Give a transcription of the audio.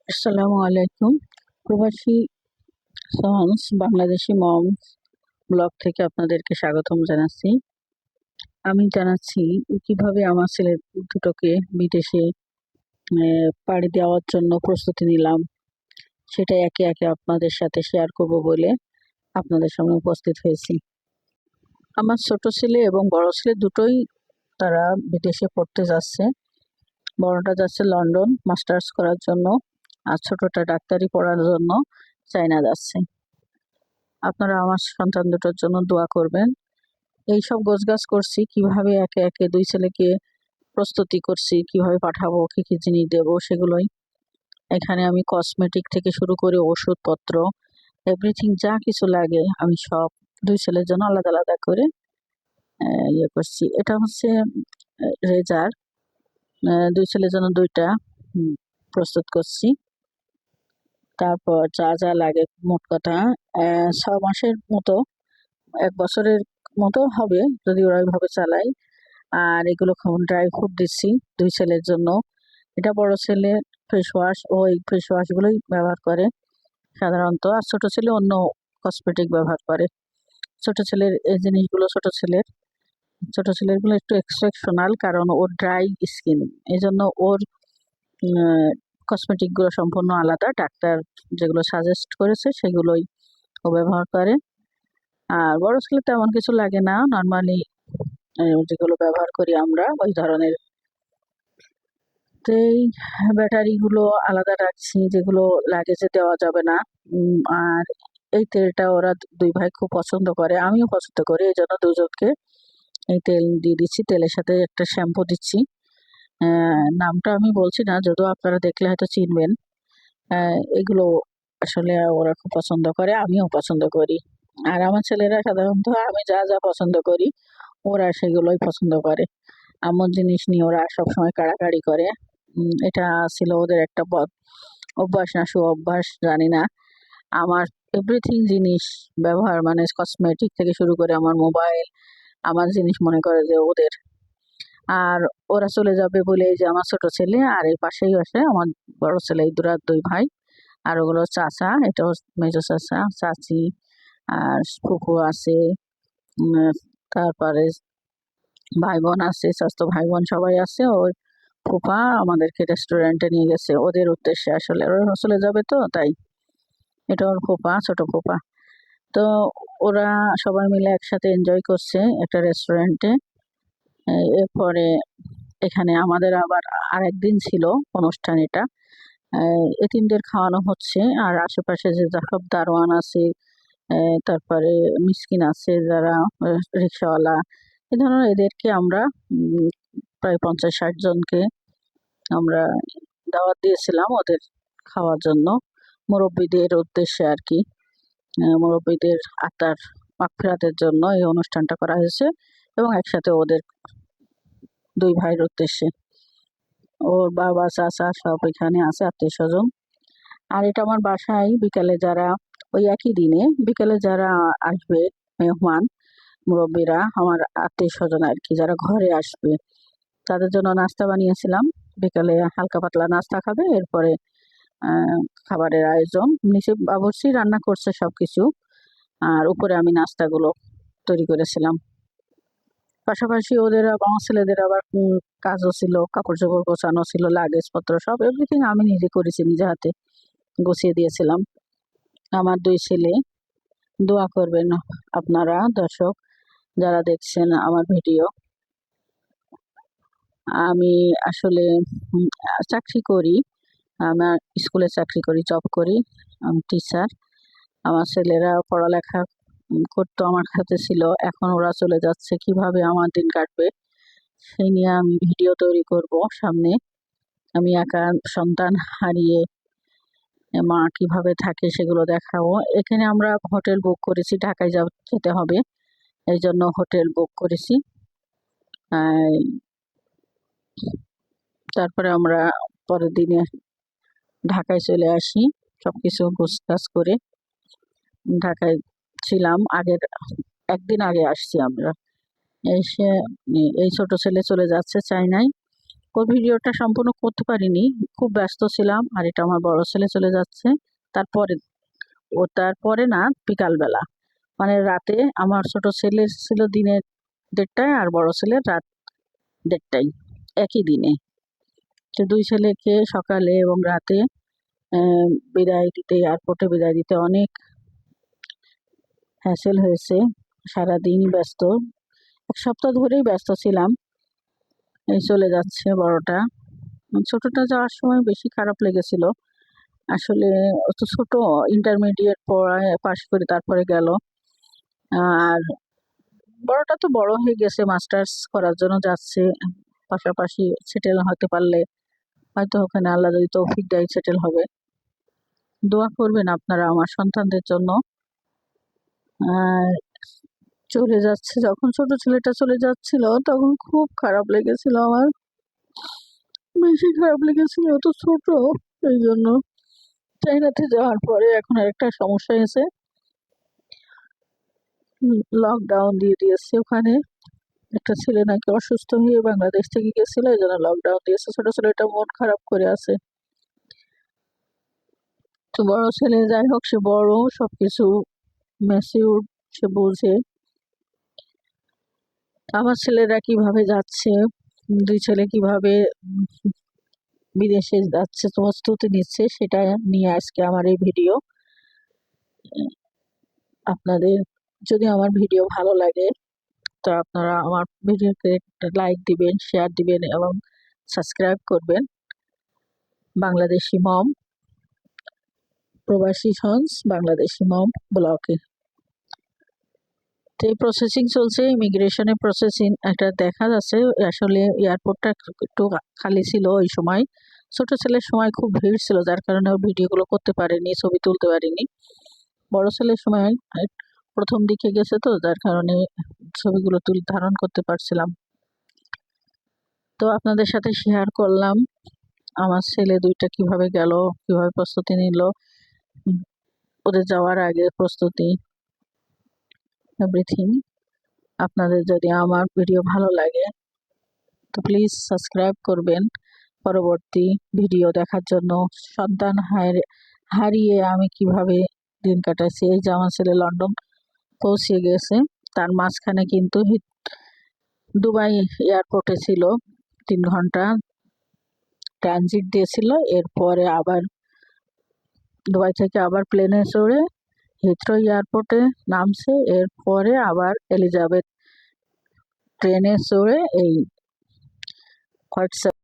আসসালামু আলাইকুম। প্রবাসী সন্স বাংলাদেশি মমস ব্লগ থেকে আপনাদেরকে স্বাগতম জানাচ্ছি। আমি জানাচ্ছি কিভাবে আমার ছেলে দুটোকে বিদেশে পাড়ি দেওয়ার জন্য প্রস্তুতি নিলাম। সেটা একে একে আপনাদের সাথে শেয়ার করব বলে আপনাদের সামনে উপস্থিত হয়েছি। আমার ছোট ছেলে এবং বড় ছেলে দুটোই তারা বিদেশে পড়তে যাচ্ছে। বড়টা যাচ্ছে লন্ডন মাস্টার্স করার জন্য, আর ছোটটা ডাক্তারি পড়ার জন্য চায়না যাচ্ছে। আপনারা আমার সন্তান দুটোর জন্য দোয়া করবেন। এইসব গোছগাছ করছি, কিভাবে একে একে দুই ছেলেকে প্রস্তুতি করছি, কিভাবে পাঠাবো, কি কি জিনিস দেবো সেগুলোই। এখানে আমি কসমেটিক থেকে শুরু করে ওষুধপত্র এভরিথিং যা কিছু লাগে আমি সব দুই ছেলের জন্য আলাদা আলাদা করে ইয়ে করছি। এটা হচ্ছে রেজার, দুই ছেলের জন্য দুইটা প্রস্তুত করছি। তারপর যা যা লাগে মোট কথা 6 মাসের মতো, 1 বছরের মতো হবে যদি ওরা ওইভাবে চালায়। আর এগুলো ড্রাই ফ্রুট দিচ্ছি দুই ছেলের জন্য। এটা বড় ছেলে ফেস ওয়াশ, ও এই ফেস ওয়াশগুলোই ব্যবহার করে সাধারণত। আর ছোট ছেলে অন্য কসমেটিক ব্যবহার করে। ছোট ছেলের এই জিনিসগুলো ছোট ছেলেরগুলো একটু এক্সেপশনাল, কারণ ওর ড্রাই স্কিন, এই জন্য ওর কসমেটিকগুলো সম্পূর্ণ আলাদা। ডাক্তার যেগুলো সাজেস্ট করেছে সেগুলোই ও ব্যবহার করে। আর বড় ছেলে তেমন কিছু লাগে না, নর্মালি যেগুলো ব্যবহার করি আমরা ওই ধরনের। তো এই ব্যাটারিগুলো আলাদা রাখছি, যেগুলো লাগেজে দেওয়া যাবে না। আর এই তেলটা ওরা দুই ভাই খুব পছন্দ করে, আমিও পছন্দ করি, এই জন্য দুজনকে এই তেল দিয়ে দিচ্ছি। তেলের সাথে একটা শ্যাম্পু দিচ্ছি, নামটা আমি বলছি না, যদিও আপনারা দেখলে হয়তো চিনবেন। এগুলো আসলে ওরা খুব পছন্দ করে, আমিও পছন্দ করি। আর আমার ছেলেরা সাধারণত আমি যা যা পছন্দ করি ওরা সেগুলোই পছন্দ করে। এমন জিনিস নিয়ে ওরা সবসময় কাড়াকাড়ি করে। এটা ছিল ওদের একটা অভ্যাস না অভ্যাস জানি না। আমার এভরিথিং জিনিস ব্যবহার, মানে কসমেটিক থেকে শুরু করে আমার মোবাইল, আমার জিনিস মনে করে যে ওদের। আর ওরা চলে যাবে বলে এই যে আমার ছোট ছেলে, আর এই পাশেই আসে আমার বড় ছেলে, এই দুই ভাই। আর ওগুলো চাচা, এটা মেজো চাচা, চাচি, আর ফুফু আছে। উম, তারপরে ভাই বোন আছে, চাচাতো ভাই বোন সবাই আছে। ওই ফুফা আমাদেরকে রেস্টুরেন্টে নিয়ে গেছে ওদের উদ্দেশ্যে, আসলে ওরা চলে যাবে তো তাই। এটা ওর ফুফা, ছোট ফুফা। তো ওরা সবাই মিলে একসাথে এনজয় করছে একটা রেস্টুরেন্টে। এরপরে এখানে আমাদের আবার আরেকদিন ছিল অনুষ্ঠান। এটা এতিমদের খাওয়ানো হচ্ছে, আর আশেপাশে যে সব দারোয়ান আছে, তারপরে মিসকিন আছে যারা রিক্সাওয়ালা, এ ধরনের এদেরকে আমরা প্রায় 50-60 জনকে আমরা দাওয়াত দিয়েছিলাম ওদের খাওয়ার জন্য, মুরব্বীদের উদ্দেশ্যে আর কি। মুরব্বীদের আত্মার মাগফিরাতের জন্য এই অনুষ্ঠানটা করা হয়েছে, এবং একসাথে ওদের দুই ভাইয়ের উদ্দেশ্যে। ওর বাবা চাচা সব এখানে আছে, আত্মীয় স্বজন। আর এটা আমার বাসায় বিকালে যারা, ওই একই দিনে বিকালে যারা আসবে মেহমান, মুরব্বীরা, আমার আত্মীয় স্বজন আর কি, যারা ঘরে আসবে তাদের জন্য নাস্তা বানিয়েছিলাম। বিকালে হালকা পাতলা নাস্তা খাবে, এরপরে খাবারের আয়োজন। নিচে বাবুর্চি রান্না করছে সবকিছু, আর উপরে আমি নাস্তাগুলো তৈরি করেছিলাম। পাশাপাশি ওদের আমার ছেলেদের আবার কাজও ছিল, কাপড় চোপড় গোছানো ছিল, লাগেজ পত্র সব এভরিথিং আমি নিজে করেছি, নিজে হাতে গুছিয়ে দিয়েছিলাম। আমার দুই ছেলে, দোয়া করবেন আপনারা দর্শক যারা দেখছেন আমার ভিডিও। আমি আসলে চাকরি করি, আমার স্কুলে চাকরি করি, জব করি, আমি টিচার। আমার ছেলেরা পড়ালেখা করতো, আমার হাতে ছিল, এখন ওরা চলে যাচ্ছে, কিভাবে আমার দিন কাটবে সেই নিয়ে আমি ভিডিও তৈরি করব সামনে। আমি একা সন্তান হারিয়ে মা কিভাবে থাকে সেগুলো দেখাবো। এখানে আমরা হোটেল বুক করেছি, ঢাকায় যেতে হবে, এই জন্য হোটেল বুক করেছি। তারপরে আমরা পরের দিনে ঢাকায় চলে আসি, সবকিছু গোছগাছ করে। ঢাকায় ছিলাম আগের একদিন আগে আসছি আমরা। এসে এই ছোট ছেলে চলে যাচ্ছে চায়নায়, ওই ভিডিওটা সম্পূর্ণ করতে পারিনি, খুব ব্যস্ত ছিলাম। আর এটা আমার বড় ছেলে চলে যাচ্ছে তারপরে না, বিকালবেলা, মানে রাতে। আমার ছোট ছেলের ছিল দিনে 1:30টায়, আর বড় ছেলের রাত 1:30টায়, একই দিনে। তো দুই ছেলেকে সকালে এবং রাতে বিদায় দিতে, এয়ারপোর্টে বিদায় দিতে অনেক হ্যাসেল হয়েছে। সারাদিনই ব্যস্ত, 1 সপ্তাহ ধরেই ব্যস্ত ছিলাম। এই চলে যাচ্ছে বড়টা। ছোটটা যাওয়ার সময় বেশি খারাপ লেগেছিল আসলে। ও তো ছোট, ইন্টারমিডিয়েট পড়ায় পাশ করে তারপরে গেল। আর বড়টা তো বড় হয়ে গেছে, মাস্টার্স করার জন্য যাচ্ছে। পাশাপাশি সেটেল হতে পারলে হয়তো ওখানে আল্লাহ যদি তৌফিক দেয় সেটেল হবে। দোয়া করবেন আপনারা আমার সন্তানদের জন্য। আর চলে যাচ্ছে, যখন ছোট ছেলেটা চলে যাচ্ছিল তখন খুব খারাপ লেগেছিল আমার, বেশি খারাপ লেগেছিল। ও তো ছোট, এই জন্য। চাইনাতে যাওয়ার পরে এখন আরেকটা সমস্যা হয়েছে, লকডাউন দিয়ে দিয়েছে ওখানে। একটা ছেলে নাকি অসুস্থ হয়ে বাংলাদেশ থেকে গেছিল, এই জন্য লকডাউন দিয়েছে। ছোট ছেলেটা মন খারাপ করে আছে। তো বড় ছেলে যাই হোক, সে বড়, সবকিছু ম্যাচিউর, সে বোঝে। আমার ছেলেরা কিভাবে যাচ্ছে, দুই ছেলে কিভাবে বিদেশে যাচ্ছে, প্রস্তুতি নিচ্ছে, সেটা নিয়ে আজকে আমার এই ভিডিও। আপনাদের যদি আমার ভিডিও ভালো লাগে তো আপনারা আমার ভিডিওতে একটা লাইক দিবেন, শেয়ার দিবেন এবং সাবস্ক্রাইব করবেন। বাংলাদেশি মম, প্রবাসী সন্স বাংলাদেশি মম ব্লকে। তো এই প্রসেসিং চলছে, ইমিগ্রেশনের প্রসেসিং একটা দেখা যাচ্ছে। আসলে এয়ারপোর্টটা একটু খালি ছিল ওই সময়। ছোট ছেলের সময় খুব ভিড় ছিল, যার কারণে ও ভিডিওগুলো করতে পারেনি, ছবি তুলতে পারিনি। বড় ছেলের সময় প্রথম দিকে গেছে, তো যার কারণে ছবিগুলো ধারণ করতে পারছিলাম। তো আপনাদের সাথে শেয়ার করলাম আমার ছেলে দুইটা কিভাবে গেল, কিভাবে প্রস্তুতি নিল, ওদের যাওয়ার আগে প্রস্তুতি, এভরিথিং। আপনাদের যদি আমার ভিডিও ভালো লাগে তো প্লিজ সাবস্ক্রাইব করবেন পরবর্তী ভিডিও দেখার জন্য। সন্তান হারিয়ে আমি কিভাবে দিন কাটাচ্ছি, এই যে আমার ছেলে লন্ডন পৌঁছে গেছে, তার মাঝখানে কিন্তু দুবাই এয়ারপোর্টে ছিল, 3 ঘন্টা ট্রানজিট দিয়েছিল। এরপরে আবার দুবাই থেকে আবার প্লেনে চড়ে হিথ্রো এয়ারপোর্টে নামছে, এরপরে আবার এলিজাবেথ ট্রেনে চড়ে এই হোয়াটসঅ্যাপ